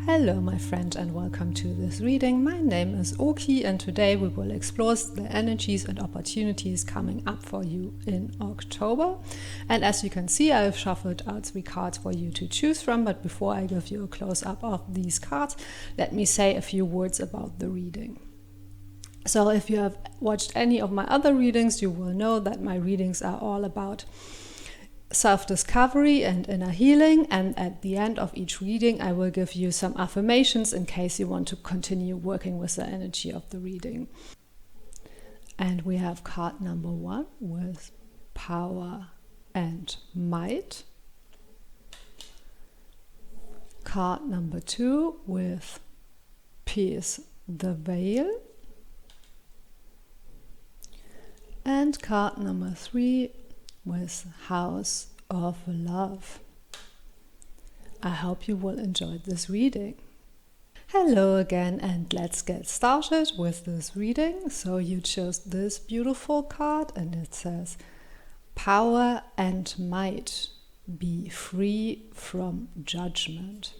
Hello my friend and welcome to this reading. My name is Oki and today we will explore the energies and opportunities coming up for you in October. And as you can see, I have shuffled out 3 cards for you to choose from, but before I give you a close-up of these cards, let me say a few words about the reading. So if you have watched any of my other readings, you will know that my readings are all about self-discovery and inner healing, and at the end of each reading I will give you some affirmations in case you want to continue working with the energy of the reading. And we have card number 1 with power and might, card number 2 with pierce the veil, and card number 3 with House of Love. I hope you will enjoy this reading. Hello again, and let's get started with this reading. So you chose this beautiful card and it says, Power and might, be free from judgment.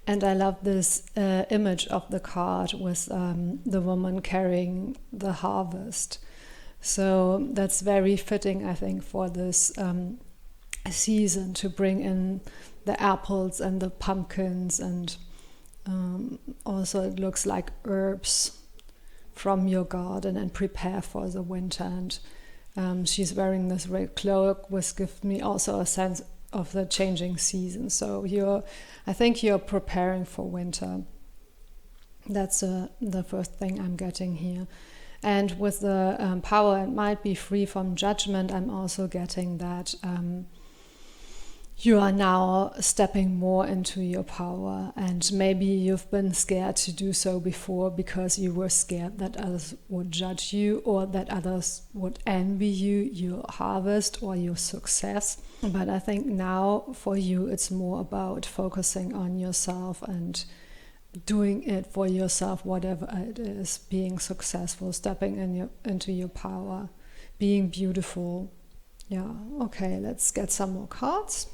And I love this image of the card with the woman carrying the harvest. So that's very fitting, I think, for this season, to bring in the apples and the pumpkins, and also it looks like herbs from your garden, and prepare for the winter. And she's wearing this red cloak, which gives me also a sense of the changing season. So I think you're preparing for winter. That's the first thing I'm getting here. And with the power and might, be free from judgment, I'm also getting that you are now stepping more into your power, and maybe you've been scared to do so before because you were scared that others would judge you, or that others would envy you, your harvest or your success. But I think now for you it's more about focusing on yourself and doing it for yourself, whatever it is, being successful, stepping into your power, being beautiful. Yeah, okay, let's get some more cards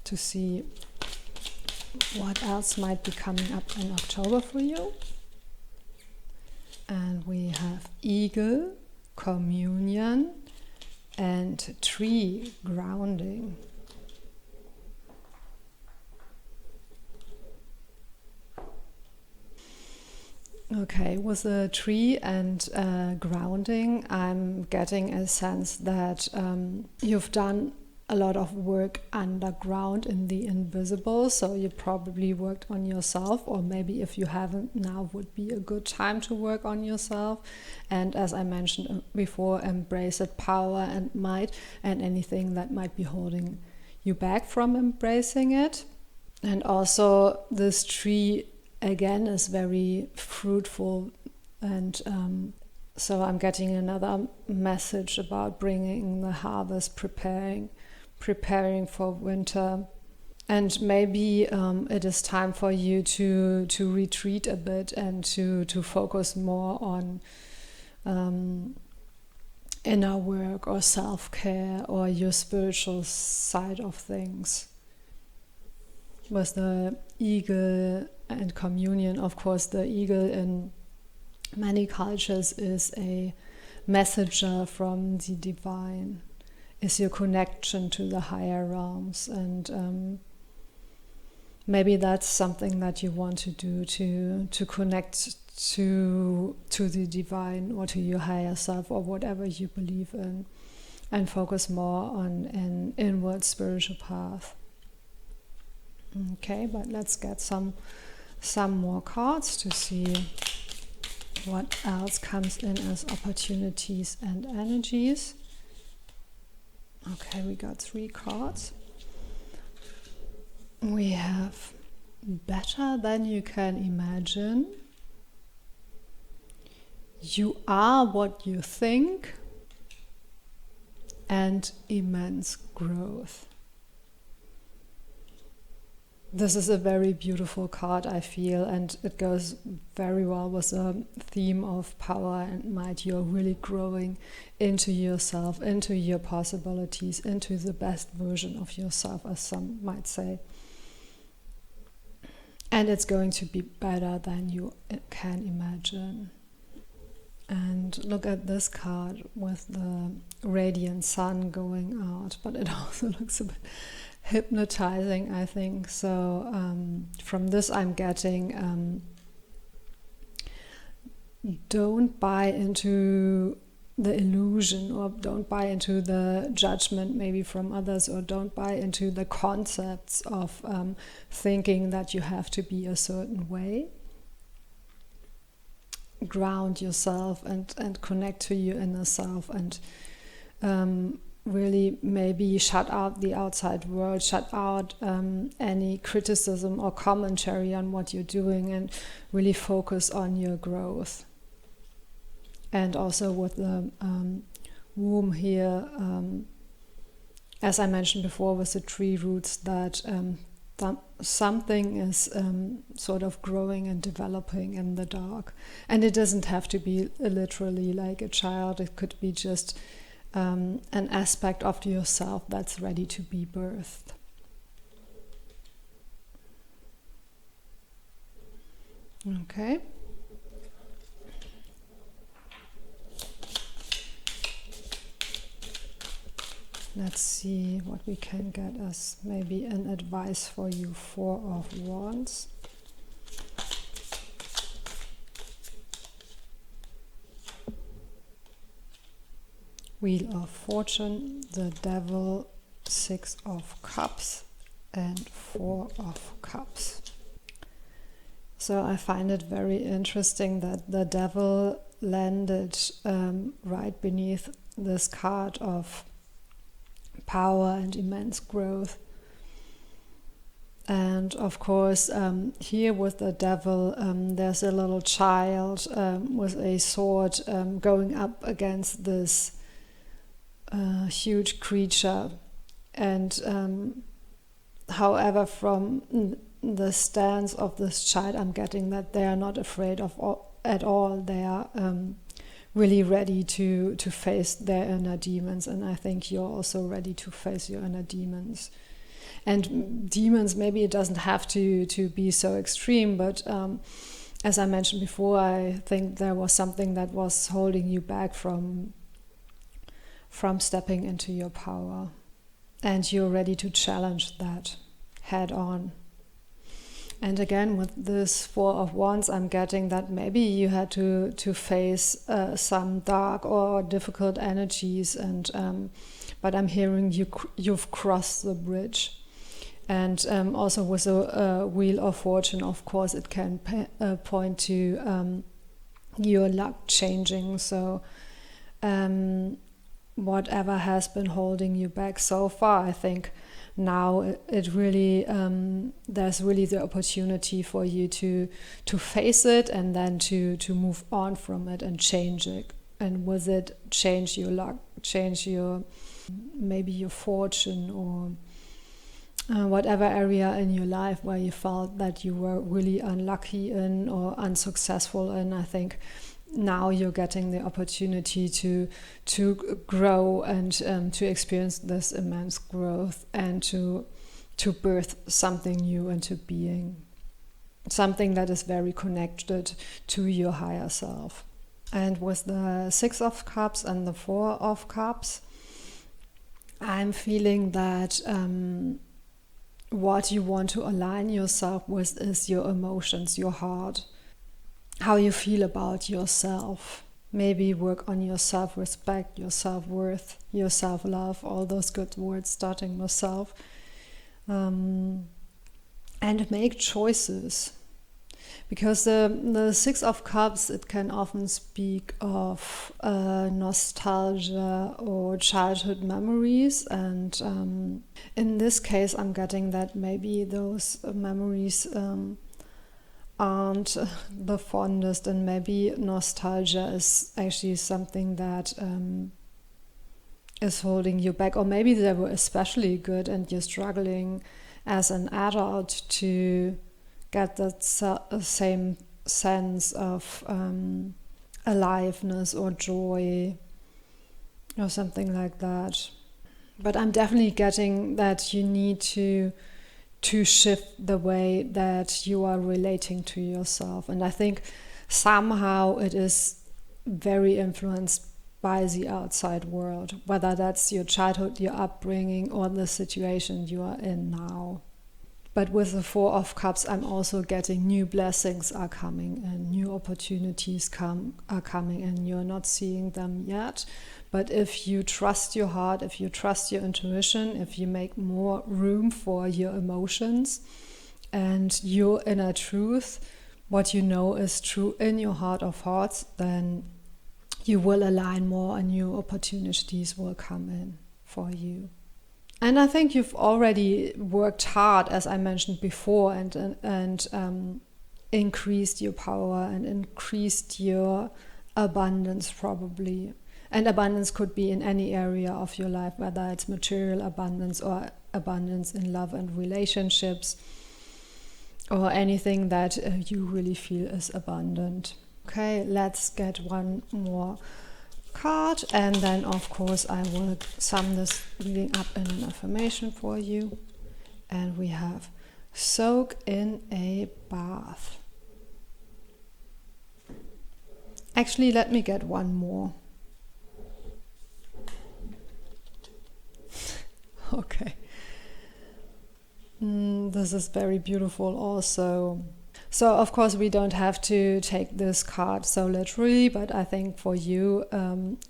to see what else might be coming up in October for you. And we have eagle, communion, and tree, grounding. Okay, with the tree and grounding, I'm getting a sense that you've done a lot of work underground in the invisible, so you probably worked on yourself, or maybe if you haven't, now would be a good time to work on yourself. And as I mentioned before, embrace it, power and might, and anything that might be holding you back from embracing it. And also this tree again is very fruitful, and so I'm getting another message about bringing the harvest, preparing for winter. And maybe it is time for you to retreat a bit and to focus more on inner work or self-care or your spiritual side of things. With the eagle and communion, of course, the eagle in many cultures is a messenger from the divine, is your connection to the higher realms, and maybe that's something that you want to do, to connect to the divine or to your higher self or whatever you believe in, and focus more on an inward spiritual path. Okay, but let's get some more cards to see what else comes in as opportunities and energies. Okay, we got 3 cards. We have better than you can imagine. You are what you think. And immense growth. This is a very beautiful card, I feel, and it goes very well with the theme of power and might. You're really growing into yourself, into your possibilities, into the best version of yourself, as some might say. And it's going to be better than you can imagine. And look at this card with the radiant sun going out, but it also looks a bit hypnotizing, I think. So from this I'm getting don't buy into the illusion, or don't buy into the judgment maybe from others, or don't buy into the concepts of thinking that you have to be a certain way. Ground yourself and connect to your inner self, and really maybe shut out the outside world, shut out any criticism or commentary on what you're doing, and really focus on your growth. And also with the womb here, as I mentioned before with the tree roots, that something is sort of growing and developing in the dark. And it doesn't have to be literally like a child. It could be just an aspect of yourself that's ready to be birthed. Okay. Let's see what we can get as maybe an advice for you. 4 of Wands. Wheel of Fortune, the Devil, 6 of Cups, and 4 of Cups. So I find it very interesting that the Devil landed right beneath this card of power and immense growth. And of course, here with the Devil, there's a little child with a sword going up against this huge creature. And however, from the stance of this child, I'm getting that they are not afraid of at all. They are really ready to face their inner demons, and I think you're also ready to face your inner demons. And demons, maybe it doesn't have to be so extreme, but as I mentioned before, I think there was something that was holding you back from stepping into your power, and you're ready to challenge that head on. And again, with this 4 of Wands, I'm getting that maybe you had to face some dark or difficult energies, and but I'm hearing you've crossed the bridge. And also with a Wheel of Fortune, of course, it can point to your luck changing. So whatever has been holding you back so far, I think now it really there's really the opportunity for you to face it, and then to move on from it and change it, and with it change your luck, change your maybe your fortune, or whatever area in your life where you felt that you were really unlucky in or unsuccessful in. I think now you're getting the opportunity to grow and to experience this immense growth, and to birth something new into being, something that is very connected to your higher self. And with the 6 of Cups and the 4 of Cups, I'm feeling that what you want to align yourself with is your emotions, your heart, how you feel about yourself. Maybe work on your self-respect, your self-worth, your self-love, all those good words starting with self. And make choices. Because the 6 of Cups, it can often speak of nostalgia or childhood memories. And in this case, I'm getting that maybe those memories aren't the fondest, and maybe nostalgia is actually something that is holding you back, or maybe they were especially good and you're struggling as an adult to get that same sense of aliveness or joy or something like that. But I'm definitely getting that you need to shift the way that you are relating to yourself. And I think somehow it is very influenced by the outside world, whether that's your childhood, your upbringing, or the situation you are in now. But with the Four of Cups, I'm also getting new blessings are coming and new opportunities are coming, and you're not seeing them yet. But if you trust your heart, if you trust your intuition, if you make more room for your emotions and your inner truth, what you know is true in your heart of hearts, then you will align more and new opportunities will come in for you. And I think you've already worked hard, as I mentioned before, and increased your power and increased your abundance probably. And abundance could be in any area of your life, whether it's material abundance or abundance in love and relationships, or anything that you really feel is abundant. Okay, let's get one more card, and then of course I will sum this reading up in an affirmation for you. And we have soak in a bath. Actually, let me get one more. Okay. This is very beautiful also. So of course we don't have to take this card so literally, but I think for you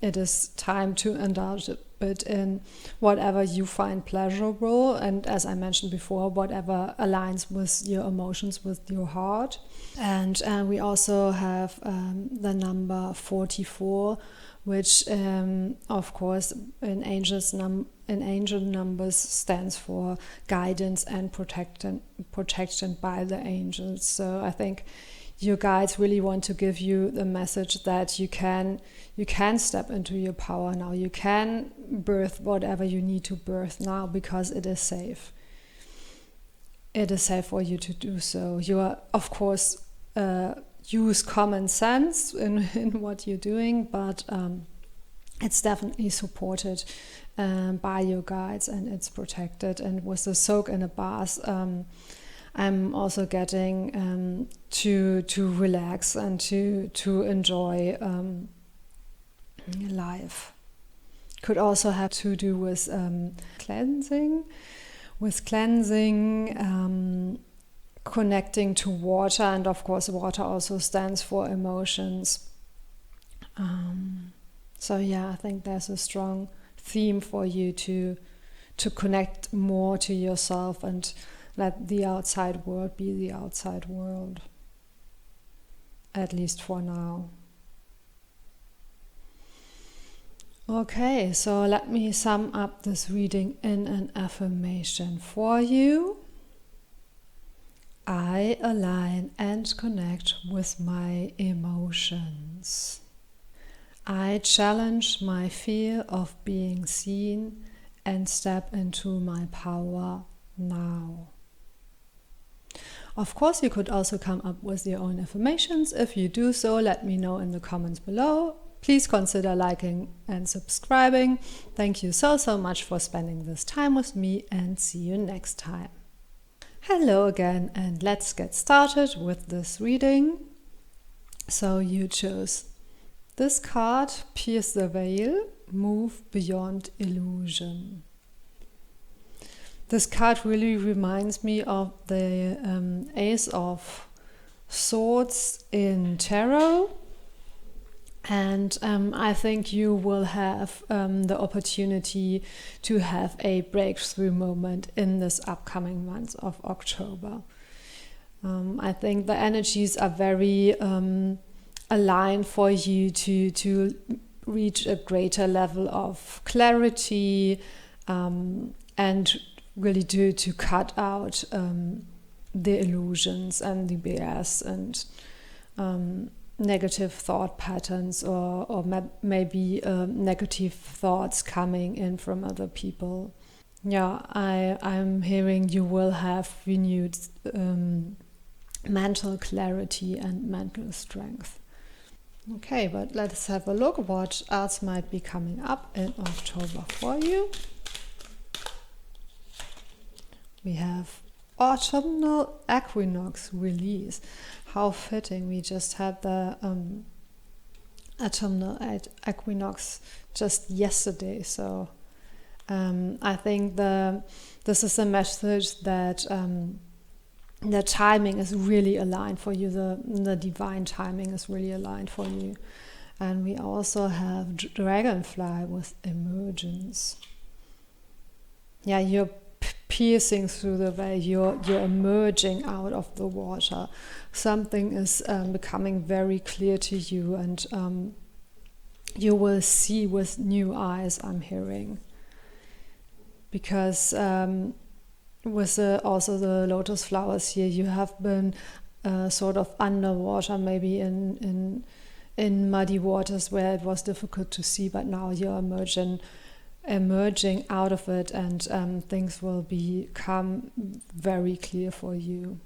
it is time to indulge a bit in whatever you find pleasurable, and as I mentioned before, whatever aligns with your emotions, with your heart. And we also have the number 44, which of course in angel numbers stands for guidance and protection by the angels. So I think your guides really want to give you the message that you can step into your power now. You can birth whatever you need to birth now, because it is safe. It is safe for you to do so. You are, of course, use common sense in what you're doing, but it's definitely supported by your guides, and it's protected. And with the soak in a bath, I'm also getting to relax and to enjoy life. Could also have to do with cleansing, connecting to water, and of course water also stands for emotions. So yeah, I think there's a strong theme for you to connect more to yourself and let the outside world be the outside world, at least for now. Okay, so let me sum up this reading in an affirmation for you. I align and connect with my emotions. I challenge my fear of being seen and step into my power now. Of course, you could also come up with your own affirmations. If you do so, let me know in the comments below. Please consider liking and subscribing. Thank you so much for spending this time with me, and see you next time. Hello again, and let's get started with this reading. So you chose this card, Pierce the Veil, Move Beyond Illusion. This card really reminds me of the Ace of Swords in Tarot. And I think you will have the opportunity to have a breakthrough moment in this upcoming month of October. I think the energies are very aligned for you to reach a greater level of clarity and really to cut out the illusions and the BS and negative thought patterns or maybe negative thoughts coming in from other people. I'm hearing you will have renewed mental clarity and mental strength. Okay, but let's have a look what else might be coming up in October for you. We have autumnal equinox release. How fitting, we just had the autumnal equinox just yesterday, so I think this is a message that the timing is really aligned for you, the divine timing is really aligned for you. And we also have dragonfly with emergence. Yeah, you're piercing through the veil, you're emerging out of the water. Something is becoming very clear to you, and you will see with new eyes, I'm hearing. Because with also the lotus flowers here, you have been sort of underwater, maybe in muddy waters where it was difficult to see, but now you're emerging out of it, and things will become very clear for you.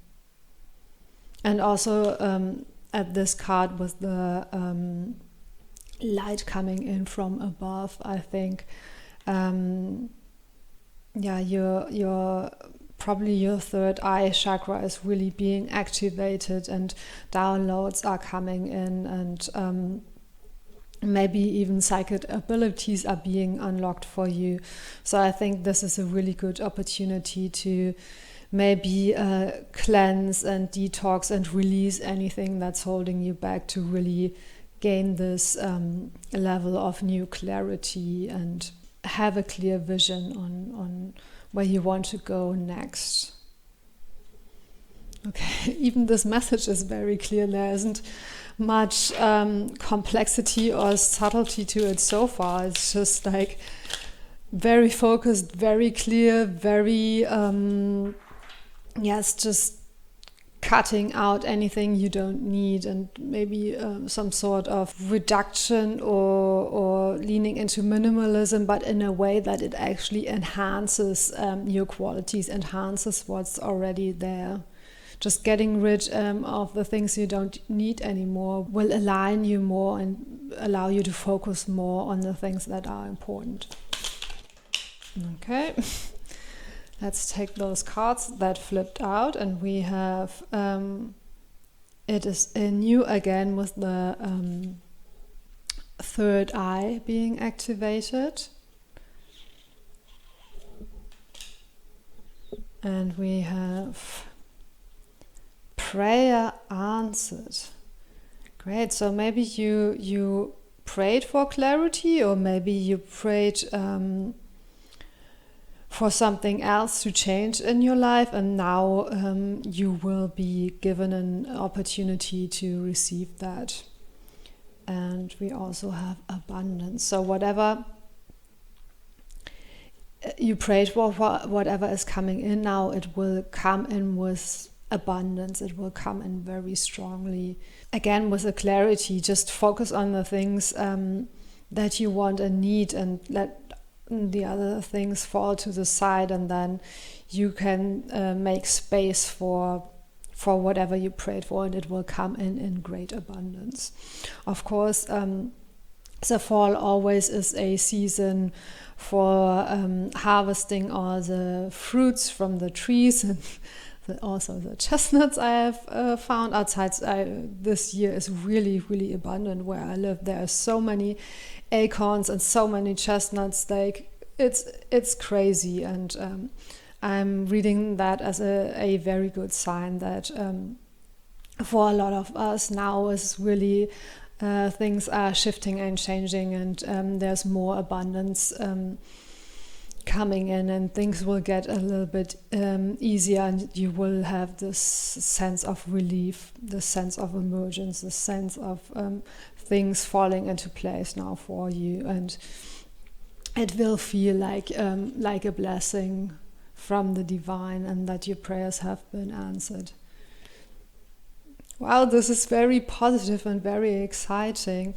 And also at this card with the light coming in from above, I think your probably your third eye chakra is really being activated, and downloads are coming in, and maybe even psychic abilities are being unlocked for you. So I think this is a really good opportunity to maybe cleanse and detox and release anything that's holding you back, to really gain this level of new clarity and have a clear vision on where you want to go next. Okay, even this message is very clear. There isn't much complexity or subtlety to it so far. It's just like very focused, very clear, very just cutting out anything you don't need, and maybe some sort of reduction or leaning into minimalism, but in a way that it actually enhances your qualities, enhances what's already there. Just getting rid of the things you don't need anymore will align you more and allow you to focus more on the things that are important. Okay. Let's take those cards that flipped out, and we have it is in you again with the third eye being activated. And we have prayer answered. Great. So maybe you prayed for clarity, or maybe you prayed for something else to change in your life, and now you will be given an opportunity to receive that. And we also have abundance. So whatever you prayed for, whatever is coming in now, it will come in with abundance. It will come in very strongly. Again, with a clarity, just focus on the things that you want and need, and let the other things fall to the side, and then you can make space for whatever you prayed for, and it will come in great abundance. Of course, the fall always is a season for harvesting all the fruits from the trees, and also the chestnuts I have found outside. This year is really, really abundant where I live. There are so many acorns and so many chestnuts. Like it's crazy, and I'm reading that as a very good sign that for a lot of us now is really things are shifting and changing, and there's more abundance coming in, and things will get a little bit easier, and you will have this sense of relief, this sense of emergence, this sense of things falling into place now for you, and it will feel like a blessing from the divine, and that your prayers have been answered. Wow, this is very positive and very exciting.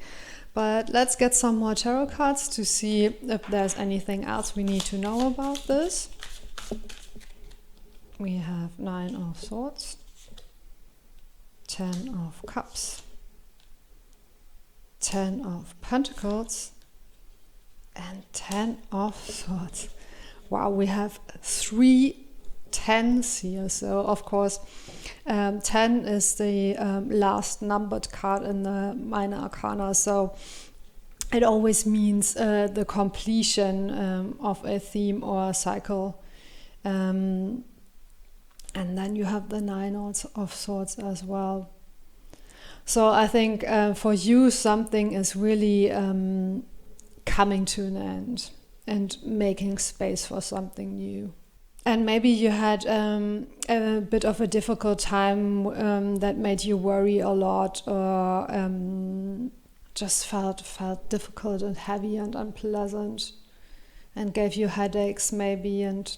But let's get some more tarot cards to see if there's anything else we need to know about this. We have 9 of Swords, 10 of Cups, 10 of Pentacles, and 10 of Swords. Wow, we have 3 10s here. So of course 10 is the last numbered card in the minor arcana, so it always means the completion of a theme or a cycle. And then you have the 9 of Swords as well. So I think for you something is really coming to an end and making space for something new. And maybe you had a bit of a difficult time that made you worry a lot, or just felt difficult and heavy and unpleasant, and gave you headaches maybe, and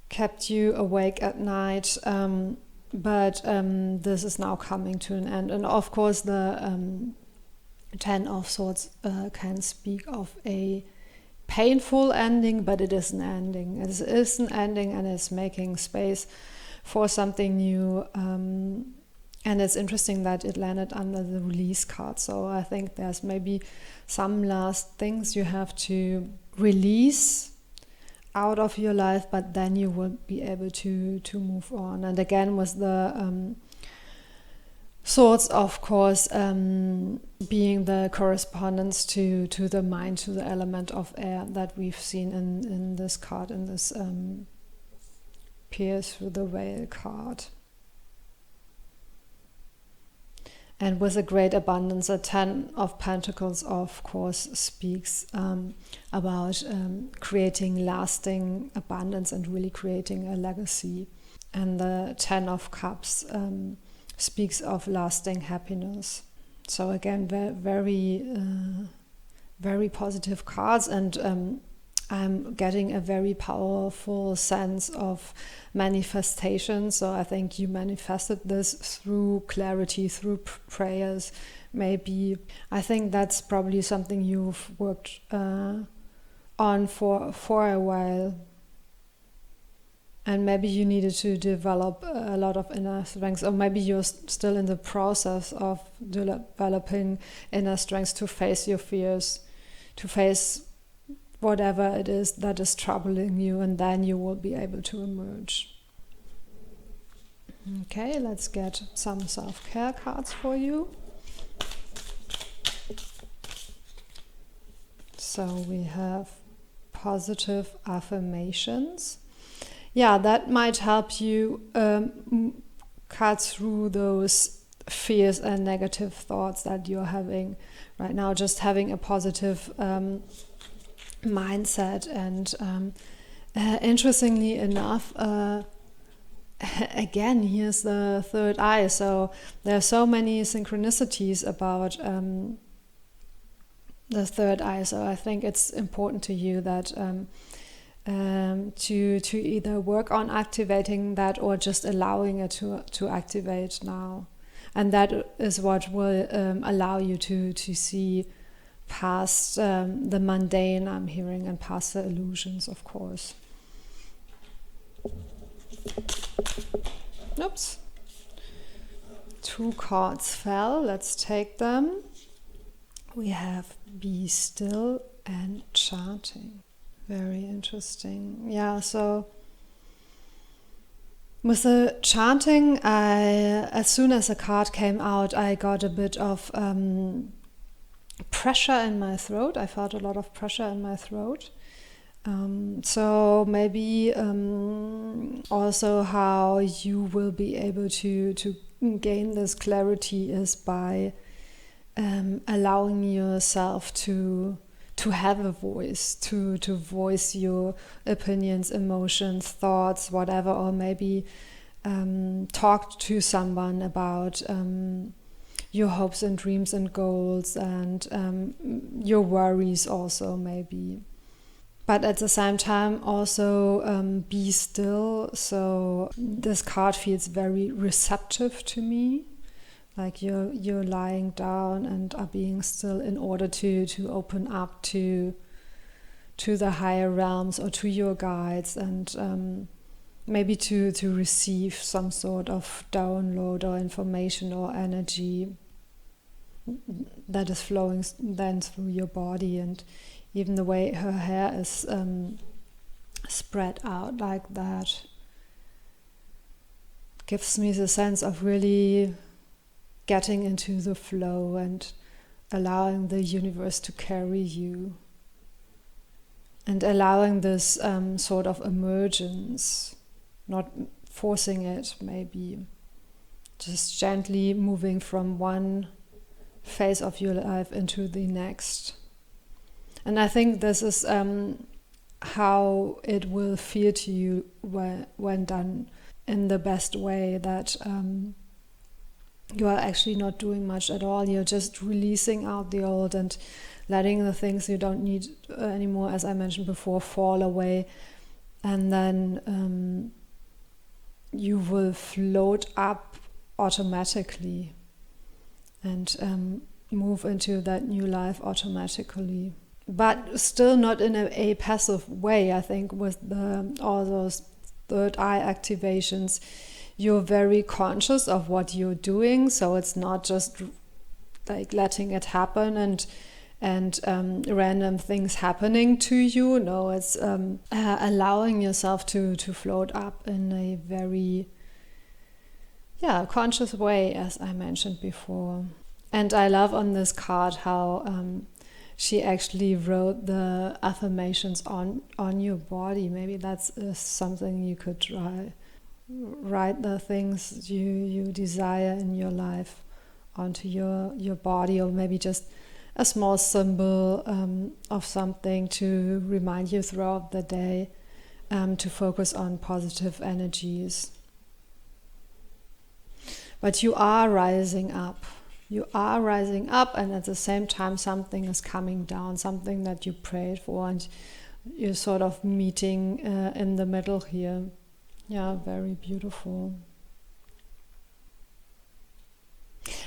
kept you awake at night. But this is now coming to an end. And of course the 10 of Swords can speak of a painful ending, but it is an ending. It is an ending, and it's making space for something new. And it's interesting that it landed under the release card. So I think there's maybe some last things you have to release out of your life, but then you will be able to move on. And again, with the Swords, of course, being the correspondence to the mind, to the element of air that we've seen in this card, in this Pierce Through the Veil card. And with a great abundance, a 10 of Pentacles, of course, speaks about creating lasting abundance and really creating a legacy. And the 10 of Cups speaks of lasting happiness. So again, very positive cards, and I'm getting a very powerful sense of manifestation. So I think you manifested this through clarity, through prayers, maybe. I think that's probably something you've worked on for a while. And maybe you needed to develop a lot of inner strength, or maybe you're still in the process of developing inner strength to face your fears, to face whatever it is that is troubling you, and then you will be able to emerge. Okay, let's get some self-care cards for you. So we have positive affirmations. Yeah, that might help you cut through those fears and negative thoughts that you're having right now. Just having a positive mindset. And interestingly enough, again, here's the third eye. So there are so many synchronicities about the third eye. So I think it's important to you that to either work on activating that, or just allowing it to activate now. And that is what will allow you to see past the mundane, I'm hearing, and past the illusions, of course. Oops. 2 cards fell. Let's take them. We have Be Still and Chanting. Very interesting. Yeah, so with the chanting, as soon as the card came out, I got a bit of pressure in my throat. I felt a lot of pressure in my throat. So maybe also how you will be able to gain this clarity is by allowing yourself to have a voice, to voice your opinions, emotions, thoughts, whatever, or maybe talk to someone about your hopes and dreams and goals, and your worries also maybe. But at the same time also be still. So this card feels very receptive to me. like you're lying down and are being still in order to open up to the higher realms or to your guides, and maybe to receive some sort of download or information or energy that is flowing then through your body. And even the way her hair is spread out like that gives me the sense of really getting into the flow and allowing the universe to carry you, and allowing this sort of emergence, not forcing it, maybe just gently moving from one phase of your life into the next. And I think this is how it will feel to you when done in the best way, that you are actually not doing much at all. You're just releasing out the old and letting the things you don't need anymore, as I mentioned before, fall away. And then you will float up automatically and move into that new life automatically. But still not in a passive way. I think with all those third eye activations, you're very conscious of what you're doing. So it's not just like letting it happen and random things happening to you. No, it's allowing yourself to float up in a very conscious way, as I mentioned before. And I love on this card how she actually wrote the affirmations on your body. Maybe that's something you could try. Write the things you desire in your life onto your body, or maybe just a small symbol of something to remind you throughout the day to focus on positive energies. But you are rising up. You are rising up, and at the same time something is coming down, something that you prayed for, and you're sort of meeting in the middle here. Yeah, very beautiful.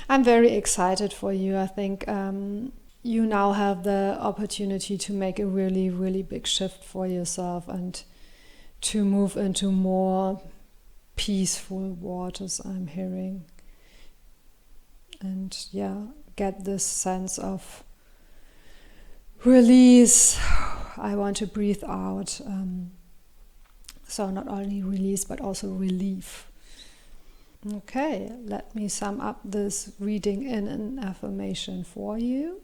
I'm very excited for you. I think you now have the opportunity to make a really, really big shift for yourself and to move into more peaceful waters, I'm hearing. And get this sense of release. I want to breathe out. So not only release, but also relief. Okay, let me sum up this reading in an affirmation for you.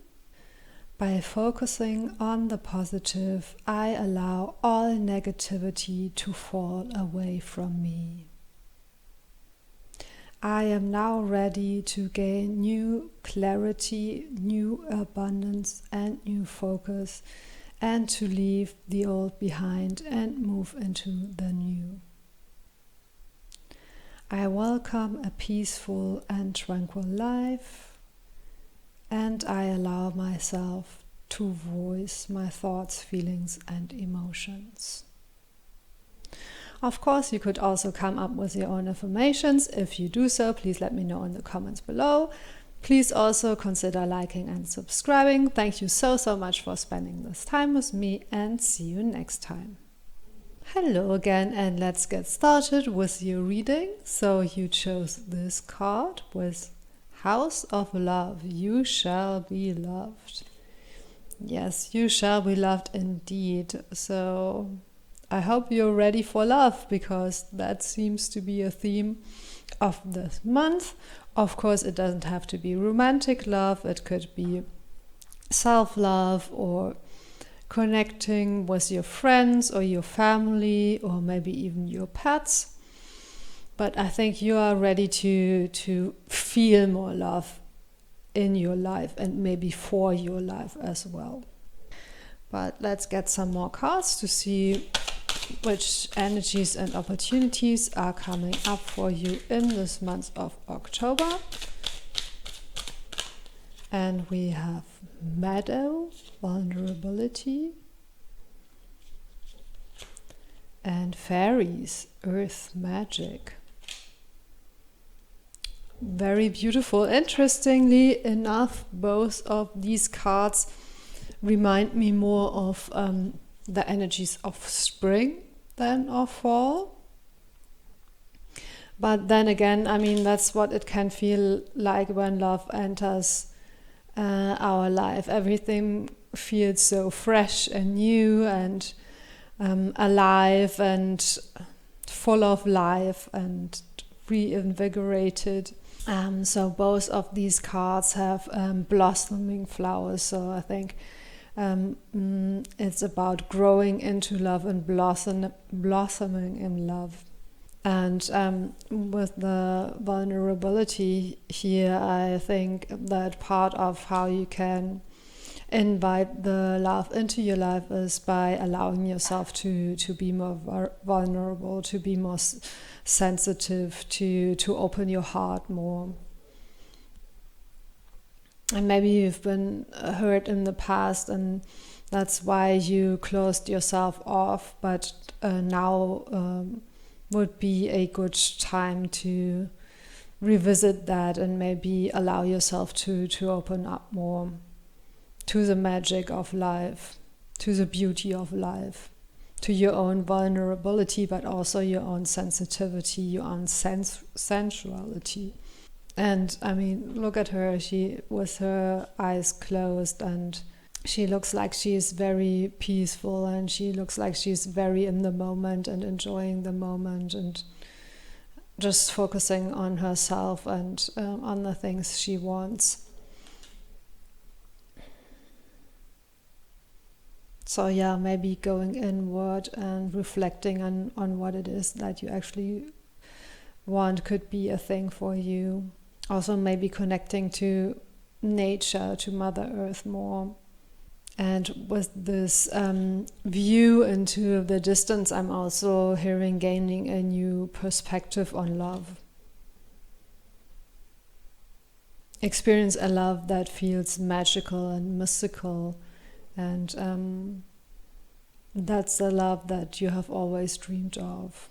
By focusing on the positive, I allow all negativity to fall away from me. I am now ready to gain new clarity, new abundance, and new focus, and to leave the old behind and move into the new. I welcome a peaceful and tranquil life, and I allow myself to voice my thoughts, feelings, and emotions. Of course, you could also come up with your own affirmations. If you do so, please let me know in the comments below. Please also consider liking and subscribing. Thank you so much for spending this time with me, and see you next time. Hello again, and let's get started with your reading. So you chose this card with House of Love. You shall be loved. Yes, you shall be loved indeed. So I hope you're ready for love, because that seems to be a theme of this month. Of course, it doesn't have to be romantic love. It could be self-love or connecting with your friends or your family or maybe even your pets. But I think you are ready to feel more love in your life and maybe for your life as well. But let's get some more cards to see which energies and opportunities are coming up for you in this month of October. And we have Meadow, Vulnerability, and Fairies, Earth Magic. Very beautiful. Interestingly enough, both of these cards remind me more of the energies of spring than of fall. But then again, I mean, that's what it can feel like when love enters our life. Everything feels so fresh and new and alive and full of life and reinvigorated. So both of these cards have blossoming flowers. So I think it's about growing into love and blossoming in love. And with the vulnerability here, I think that part of how you can invite the love into your life is by allowing yourself to be more vulnerable, to be more sensitive, to open your heart more. And maybe you've been hurt in the past and that's why you closed yourself off, but now would be a good time to revisit that and maybe allow yourself to open up more to the magic of life, to the beauty of life, to your own vulnerability, but also your own sensitivity, your own sensuality. And I mean, look at her, she with her eyes closed, and she looks like she's very peaceful, and she looks like she's very in the moment and enjoying the moment and just focusing on herself and on the things she wants. So yeah, maybe going inward and reflecting on what it is that you actually want could be a thing for you. Also maybe connecting to nature, to Mother Earth more. And with this view into the distance, I'm also hearing gaining a new perspective on love. Experience a love that feels magical and mystical. And that's the love that you have always dreamed of.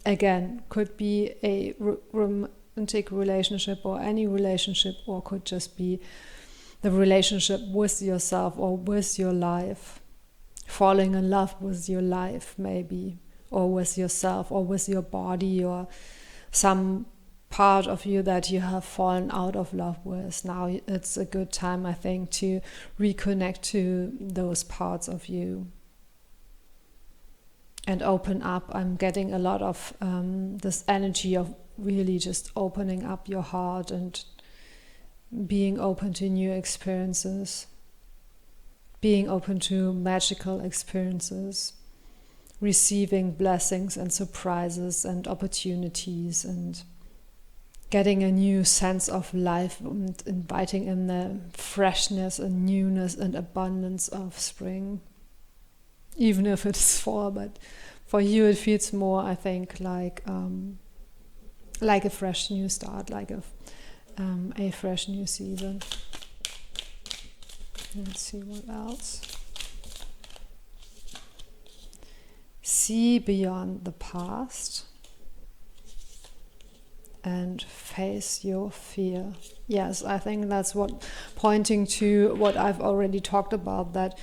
Again, could be a romantic relationship or any relationship, or could just be the relationship with yourself or with your life. Falling in love with your life maybe, or with yourself or with your body or some part of you that you have fallen out of love with. Now it's a good time, I think, to reconnect to those parts of you and open up. I'm getting a lot of this energy of really just opening up your heart and being open to new experiences, being open to magical experiences, receiving blessings and surprises and opportunities, and getting a new sense of life and inviting in the freshness and newness and abundance of spring. Even if it's fall, but for you it feels more, I think, like a fresh new start, like a fresh new season. Let's see what else. See beyond the past and face your fear. Yes, I think that's what, pointing to what I've already talked about, that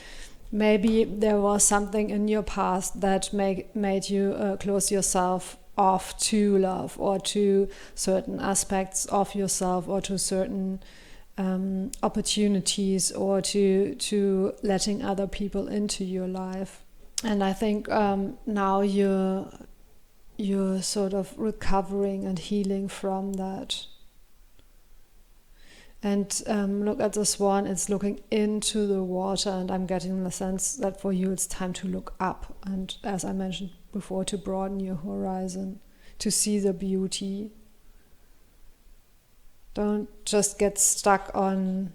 maybe there was something in your past that made you close yourself off to love, or to certain aspects of yourself, or to certain opportunities, or to letting other people into your life. And I think now you're sort of recovering and healing from that. And look at the swan, it's looking into the water, and I'm getting the sense that for you it's time to look up, and as I mentioned before, to broaden your horizon, to see the beauty. Don't just get stuck on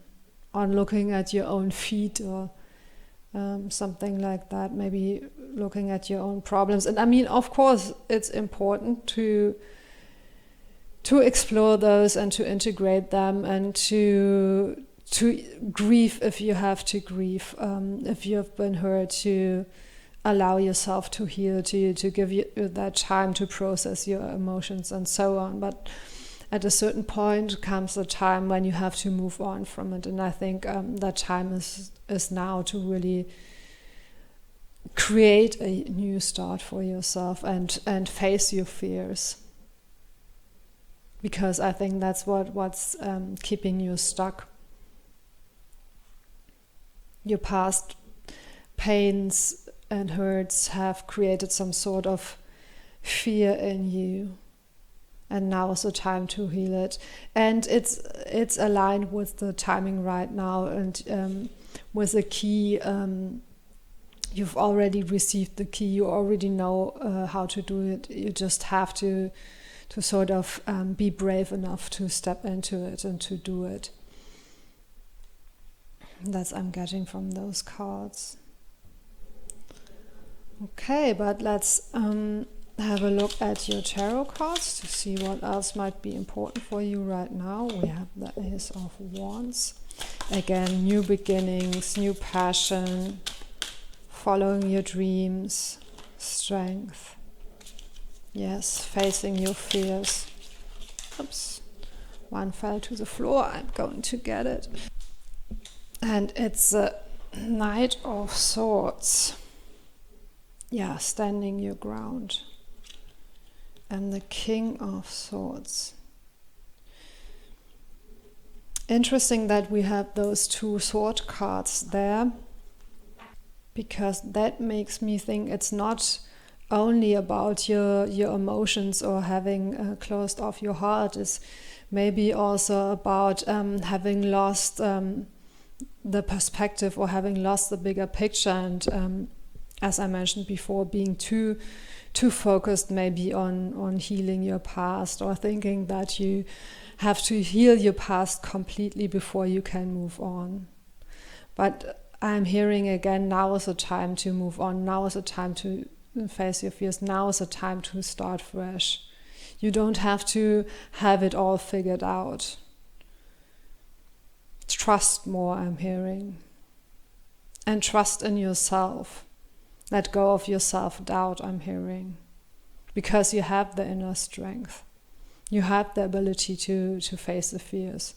looking at your own feet or something like that, maybe looking at your own problems. And I mean, of course, it's important to explore those and to integrate them, and to grieve if you have to grieve, if you have been hurt, to allow yourself to heal, to give you that time to process your emotions and so on. But at a certain point comes a time when you have to move on from it. And I think that time is now to really create a new start for yourself and face your fears. Because I think that's what's keeping you stuck. Your past pains and hurts have created some sort of fear in you. And now is the time to heal it. And it's aligned with the timing right now, and with the key. You've already received the key. You already know how to do it. You just have to sort of be brave enough to step into it and to do it. That's I'm getting from those cards. Okay, but let's have a look at your tarot cards to see what else might be important for you right now. We have the Ace of Wands. Again, new beginnings, new passion, following your dreams, strength. Yes, facing your fears. Oops, one fell to the floor. I'm going to get it. And it's a Knight of Swords. Yeah, standing your ground. And the King of Swords. Interesting that we have those two sword cards there, because that makes me think it's not only about your emotions or having closed off your heart. It's maybe also about having lost the perspective, or having lost the bigger picture, and as I mentioned before, being too focused maybe on healing your past, or thinking that you have to heal your past completely before you can move on. But I'm hearing again, now is the time to move on. Now is the time to face your fears. Now is the time to start fresh. You don't have to have it all figured out. Trust more, I'm hearing. And trust in yourself. Let go of your self-doubt, I'm hearing. Because you have the inner strength. You have the ability to face the fears.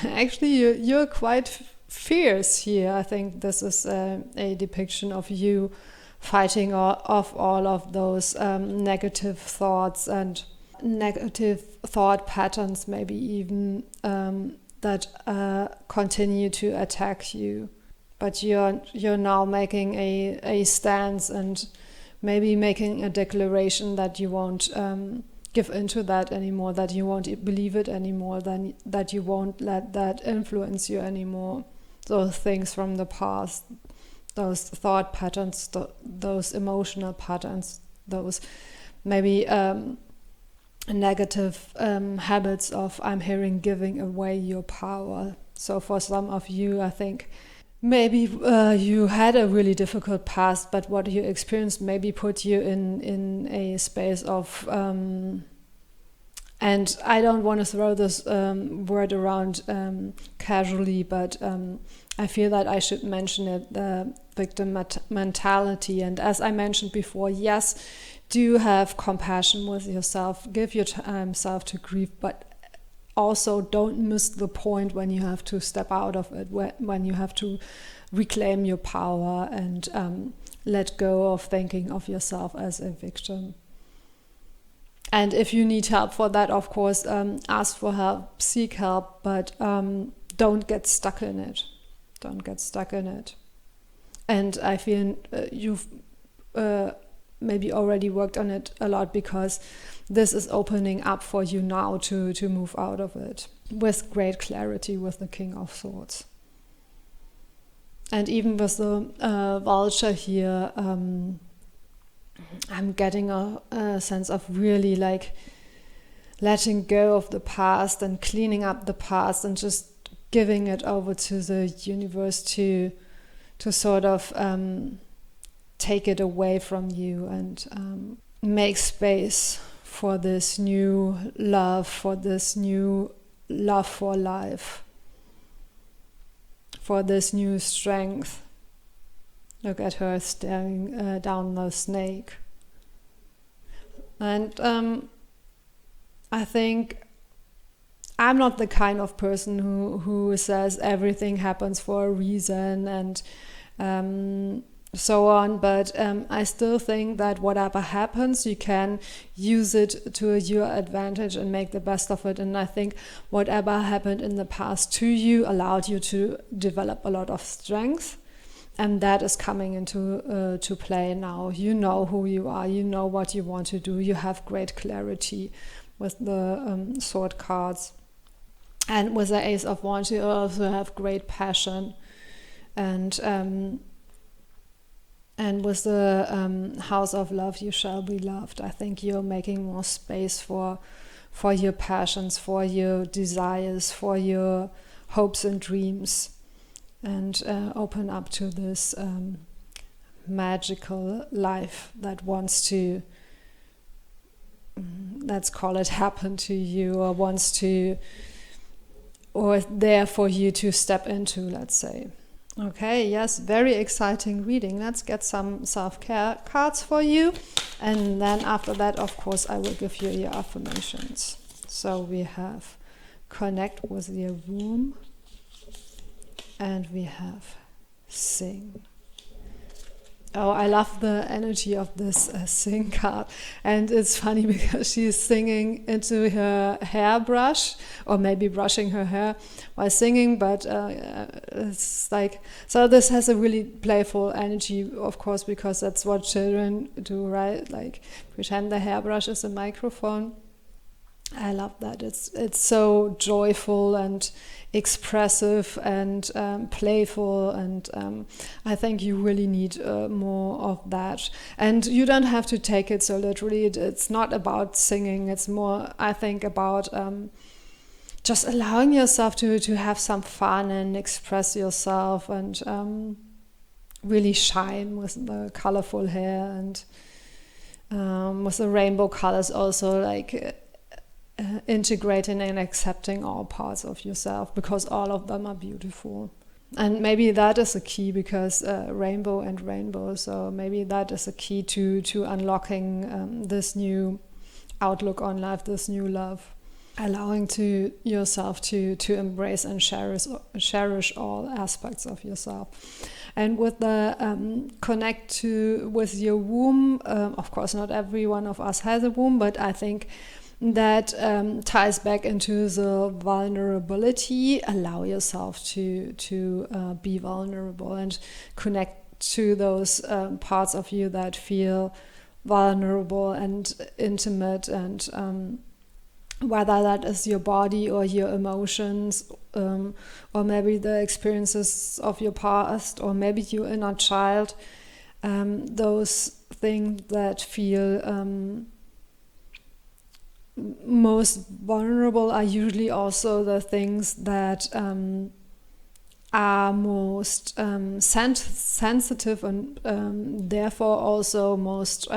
Actually, you're quite fierce here. I think this is a depiction of you fighting off all of those negative thoughts and negative thought patterns, maybe even that continue to attack you. But you're now making a stance, and maybe making a declaration that you won't give into that anymore, that you won't believe it anymore, that you won't let that influence you anymore. Those things from the past, those thought patterns, those emotional patterns, those maybe negative habits of, I'm hearing, giving away your power. So for some of you, I think maybe you had a really difficult past, but what you experienced maybe put you in a space of, and I don't want to throw this word around casually, but I feel that I should mention it, the victim mentality. And as I mentioned before, yes, do have compassion with yourself, give yourself to grief, but also don't miss the point when you have to step out of it, when you have to reclaim your power and let go of thinking of yourself as a victim. And if you need help for that, of course, ask for help, seek help, but don't get stuck in it. Don't get stuck in it. And I feel you've maybe already worked on it a lot, because this is opening up for you now to move out of it with great clarity with the King of Swords. And even with the vulture here, I'm getting a sense of really like letting go of the past and cleaning up the past and just giving it over to the universe to sort of take it away from you and make space for this new love, for this new love for life, for this new strength. Look at her staring down the snake. And I think I'm not the kind of person who says everything happens for a reason and so on, but I still think that whatever happens, you can use it to your advantage and make the best of it. And I think whatever happened in the past to you allowed you to develop a lot of strength, and that is coming into to play now. You know who you are, you know what you want to do, you have great clarity with the sword cards. And with the Ace of Wands, you also have great passion. And with the House of Love, you shall be loved. I think you're making more space for your passions, for your desires, for your hopes and dreams, and open up to this magical life that wants to, let's call it, happen to you, or wants to, or there for you to step into, let's say. Okay, yes, very exciting reading. Let's get some self-care cards for you. And then after that, of course, I will give you your affirmations. So we have connect with your womb, and we have sing. Oh, I love the energy of this sing card. And it's funny because she's singing into her hairbrush, or maybe brushing her hair while singing, but it's like, so this has a really playful energy, of course, because that's what children do, right? Like pretend the hairbrush is a microphone. I love that. It's so joyful and expressive and playful, and I think you really need more of that. And you don't have to take it so literally. It's not about singing. It's more, I think, about just allowing yourself to have some fun and express yourself, and really shine with the colorful hair, and with the rainbow colors also, like integrating and accepting all parts of yourself, because all of them are beautiful. And maybe that is a key, because rainbow and rainbow, so maybe that is a key to unlocking this new outlook on life, this new love, allowing to yourself to embrace and cherish all aspects of yourself. And with the connect with your womb, of course not every one of us has a womb, but I think that ties back into the vulnerability. Allow yourself to be vulnerable and connect to those parts of you that feel vulnerable and intimate, and whether that is your body or your emotions, or maybe the experiences of your past, or maybe your inner child, those things that feel most vulnerable are usually also the things that are most sensitive, and therefore also most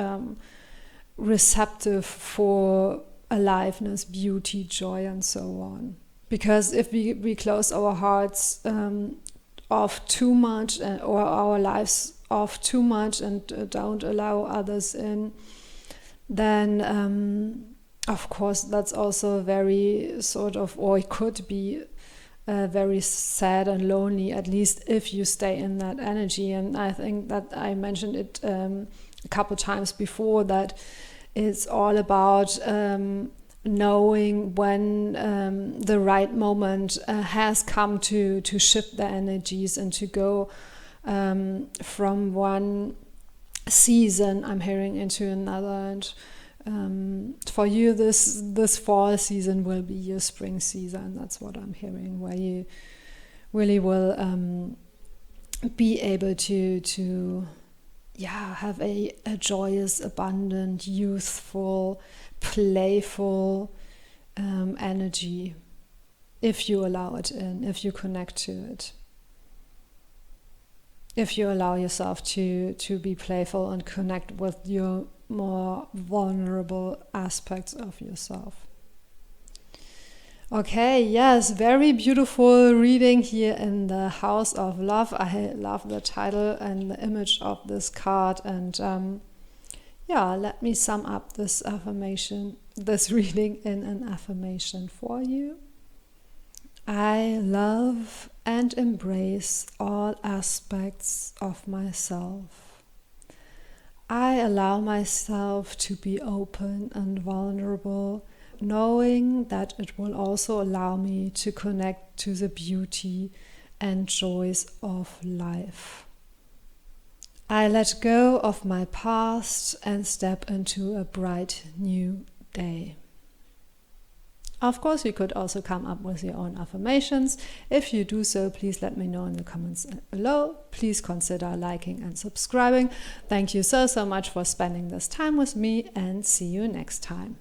receptive for aliveness, beauty, joy, and so on. Because if we close our hearts off too much, or our lives off too much, and don't allow others in, then of course, that's also very sort of, or it could be very sad and lonely, at least if you stay in that energy. And I think that I mentioned it a couple times before, that it's all about knowing when the right moment has come to shift the energies and to go from one season, I'm hearing, into another. And for you, this fall season will be your spring season. That's what I'm hearing, where you really will be able to have a joyous, abundant, youthful, playful energy, if you allow it in, if you connect to it, if you allow yourself to be playful and connect with your more vulnerable aspects of yourself. Okay, yes, very beautiful reading here in the House of Love. I love the title and the image of this card. And let me sum up this affirmation, this reading in an affirmation for you. I love and embrace all aspects of myself. I allow myself to be open and vulnerable, knowing that it will also allow me to connect to the beauty and joys of life. I let go of my past and step into a bright new day. Of course, you could also come up with your own affirmations. If you do so, please let me know in the comments below. Please consider liking and subscribing. Thank you so much for spending this time with me, and see you next time.